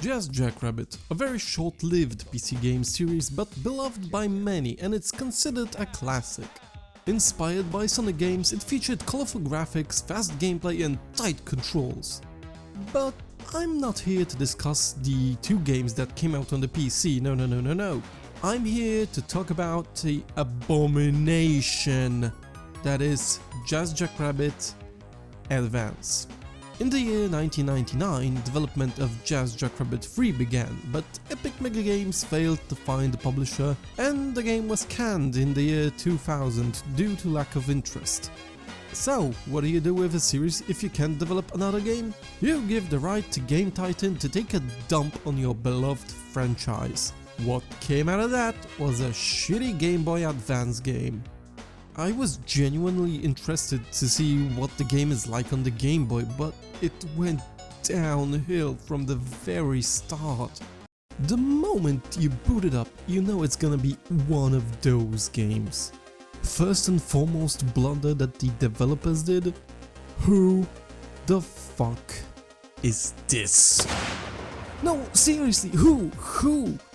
Jackrabbit, a very short-lived PC game series but beloved by many, and it's considered a classic. Inspired by Sonic games, it featured colorful graphics, fast gameplay and tight controls. But I'm not here to discuss the two games that came out on the PC, no. I'm here to talk about the abomination that is Jackrabbit Advance. In the year 1999, development of Jackrabbit 3 began, but Epic Mega Games failed to find a publisher and the game was canned in the year 2000 due to lack of interest. So, what do you do with a series if you can't develop another game? You give the right to Game Titan to take a dump on your beloved franchise. What came out of that was a shitty Game Boy Advance game. I was genuinely interested to see what the game is like on the Game Boy, but it went downhill from the very start. The moment you boot it up, you know it's gonna be one of those games. First and foremost blunder that the developers did? Who the fuck is this? No, seriously, who?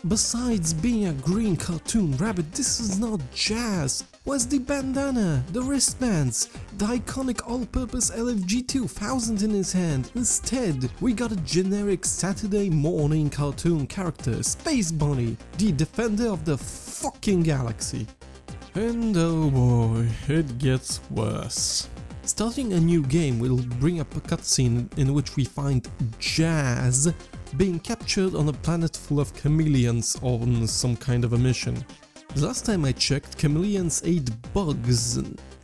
Besides being a green cartoon rabbit, this is not Jazz. Where's the bandana, the wristbands, the iconic all-purpose LFG 2000 in his hand? Instead, we got a generic Saturday morning cartoon character, Space Bunny, the defender of the fucking galaxy. And oh boy, it gets worse. Starting a new game will bring up a cutscene in which we find Jazz being captured on a planet full of chameleons on some kind of a mission. The last time I checked, chameleons ate bugs,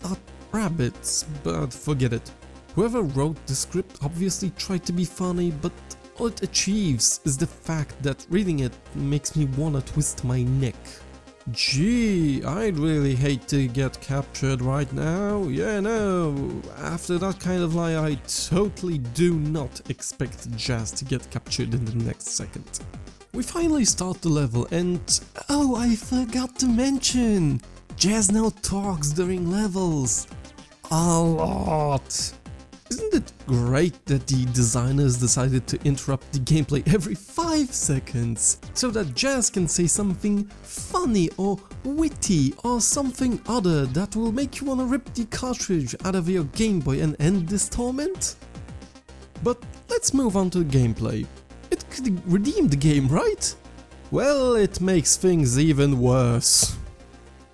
not rabbits, but forget it. Whoever wrote the script obviously tried to be funny, but all it achieves is the fact that reading it makes me wanna twist my neck. Gee, I'd really hate to get captured right now. Yeah, no, after that kind of lie, I totally do not expect Jazz to get captured in the next second. We finally start the level and... oh, I forgot to mention! Jazz now talks during levels. A lot. Isn't it great that the designers decided to interrupt the gameplay every 5 seconds so that Jazz can say something funny or witty or something other that will make you wanna rip the cartridge out of your Game Boy and end this torment? But let's move on to the gameplay. It could redeem the game, right? Well, it makes things even worse.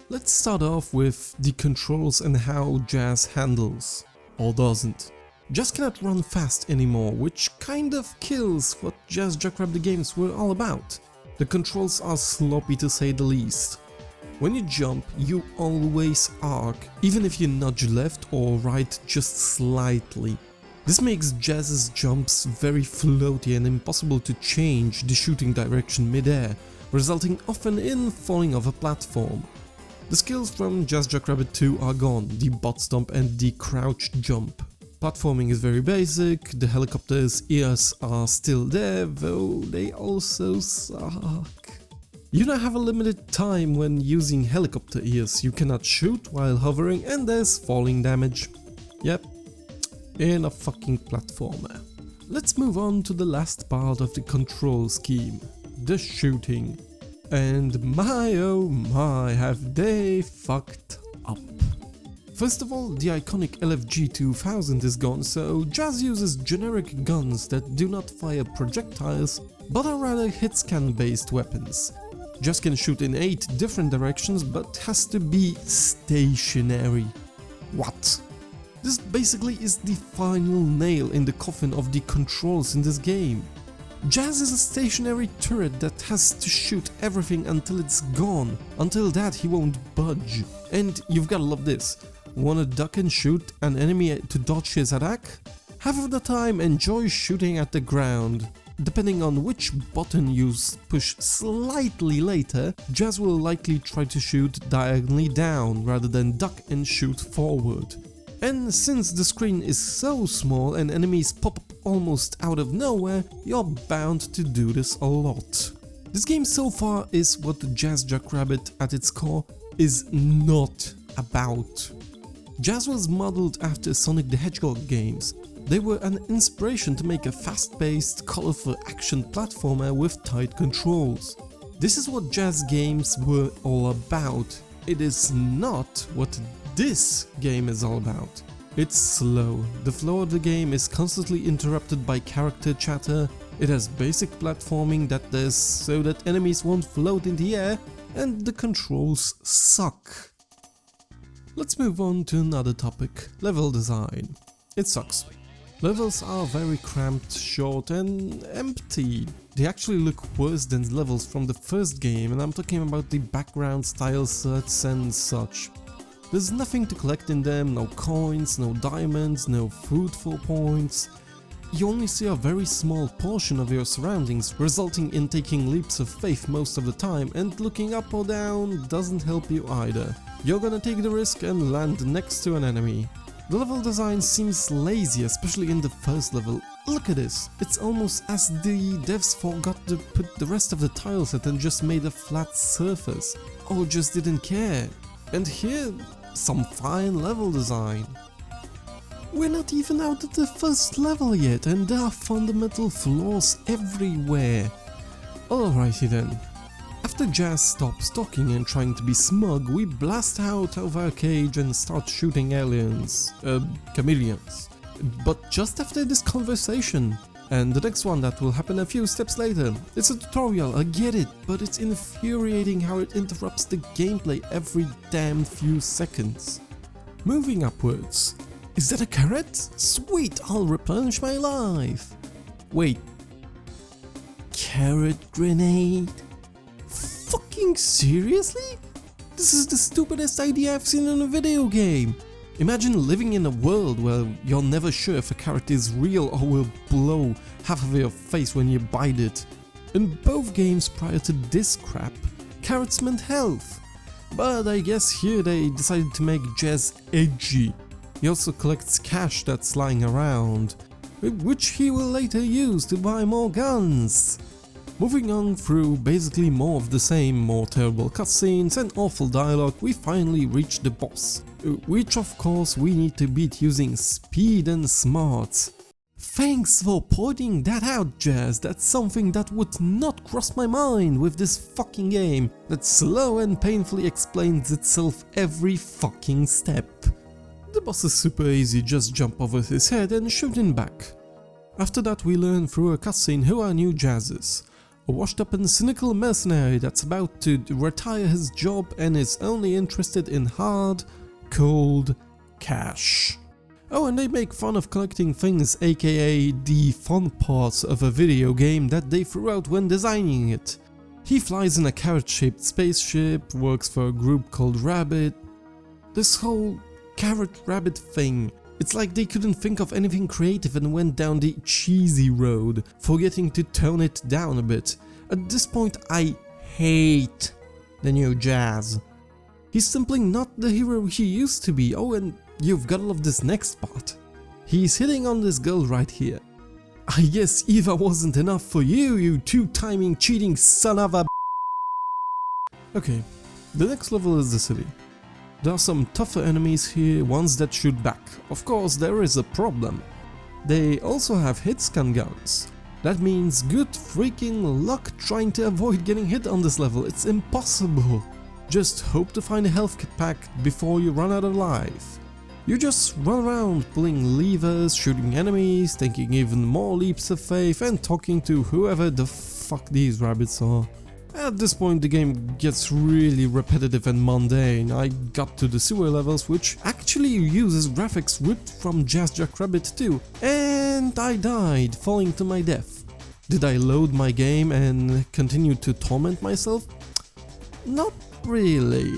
Let's start off with the controls and how Jazz handles, or doesn't. Jazz cannot run fast anymore, which kind of kills what Jackrabbit games were all about. The controls are sloppy to say the least. When you jump, you always arc, even if you nudge left or right just slightly. This makes Jazz's jumps very floaty and impossible to change the shooting direction mid-air, resulting often in falling off a platform. The skills from Jackrabbit 2 are gone, the butt stomp and the crouch jump. Platforming is very basic, the helicopter's ears are still there, though they also suck. You now have a limited time when using helicopter ears, you cannot shoot while hovering and there's falling damage. Yep, in a fucking platformer. Let's move on to the last part of the control scheme, the shooting. And my oh my, have they fucked up. First of all, the iconic LFG 2000 is gone, so Jazz uses generic guns that do not fire projectiles, but are rather hit-scan based weapons. Jazz can shoot in 8 different directions, but has to be stationary. What? This basically is the final nail in the coffin of the controls in this game. Jazz is a stationary turret that has to shoot everything until it's gone. Until that he won't budge. And you've gotta love this. Wanna duck and shoot an enemy to dodge his attack? Half of the time enjoy shooting at the ground. Depending on which button you push slightly later, Jazz will likely try to shoot diagonally down rather than duck and shoot forward. And since the screen is so small and enemies pop up almost out of nowhere, you're bound to do this a lot. This game so far is what Jackrabbit at its core is not about. Jazz was modeled after Sonic the Hedgehog games, They were an inspiration to make a fast-paced, colorful action platformer with tight controls. This is what jazz games were all about. It is not what this game is all about. It's slow. The flow of the game is constantly interrupted by character chatter. It has basic platforming that does so that enemies won't float in the air, and the controls suck. Let's move on to another topic, level design. It sucks. Levels are very cramped, short and empty. They actually look worse than levels from the first game, and I'm talking about the background style sets and such. There's nothing to collect in them, no coins, no diamonds, no food for points. You only see a very small portion of your surroundings, resulting in taking leaps of faith most of the time, and looking up or down doesn't help you either. You're gonna take the risk and land next to an enemy. The level design seems lazy, especially in the first level. Look at this, it's almost as the devs forgot to put the rest of the tile set and just made a flat surface, or just didn't care. And here, some fine level design. We're not even out at the first level yet, and there are fundamental flaws everywhere. Alrighty then. After Jazz stops talking and trying to be smug, we blast out of our cage and start shooting aliens, chameleons. But just after this conversation. And the next one that will happen a few steps later. It's a tutorial, I get it, but it's infuriating how it interrupts the gameplay every damn few seconds. Moving upwards. Is that a carrot? Sweet, I'll replenish my life. Wait. Carrot grenade? Fucking seriously? This is the stupidest idea I've seen in a video game. Imagine living in a world where you're never sure if a carrot is real or will blow half of your face when you bite it. In both games prior to this crap, carrots meant health. But I guess here they decided to make Jazz edgy. He also collects cash that's lying around, which he will later use to buy more guns. Moving on through basically more of the same, more terrible cutscenes and awful dialogue, we finally reach the boss, which of course we need to beat using speed and smarts. Thanks for pointing that out, Jazz. That's something that would not cross my mind with this fucking game that slow and painfully explains itself every fucking step. The boss is super easy, just jump over his head and shoot him back. After that we learn through a cutscene who our new Jazz is. A washed up and cynical mercenary that's about to retire his job and is only interested in hard, cold cash. Oh, and they make fun of collecting things, aka the fun parts of a video game that they threw out when designing it. He flies in a carrot-shaped spaceship, works for a group called Rabbit. This whole carrot-rabbit thing, it's like they couldn't think of anything creative and went down the cheesy road, forgetting to tone it down a bit. At this point I hate the new Jazz. He's simply not the hero he used to be. Oh, and you've got to love this next part. He's hitting on this girl right here. I guess Eva wasn't enough for you, you two-timing cheating son of a. Okay, the next level is the city. There are some tougher enemies here, ones that shoot back. Of course, there is a problem. They also have hitscan guns. That means good freaking luck trying to avoid getting hit on this level. It's impossible. Just hope to find a health kit pack before you run out of life. You just run around pulling levers, shooting enemies, taking even more leaps of faith and talking to whoever the fuck these rabbits are. At this point the game gets really repetitive and mundane. I got to the sewer levels, which actually uses graphics ripped from Jackrabbit 2, and I died, falling to my death. Did I load my game and continue to torment myself? Not really.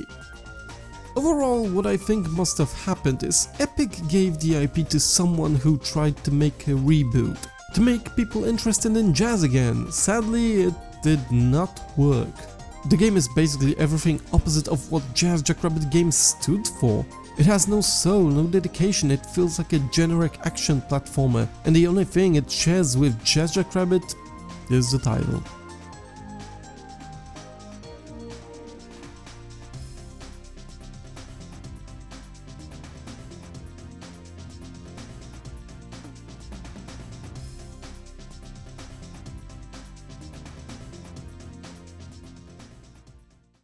Overall, what I think must have happened is Epic gave the IP to someone who tried to make a reboot, to make people interested in Jazz again. Sadly, it did not work. The game is basically everything opposite of what Jackrabbit games stood for. It has no soul, no dedication, it feels like a generic action platformer, and the only thing it shares with Jackrabbit is the title.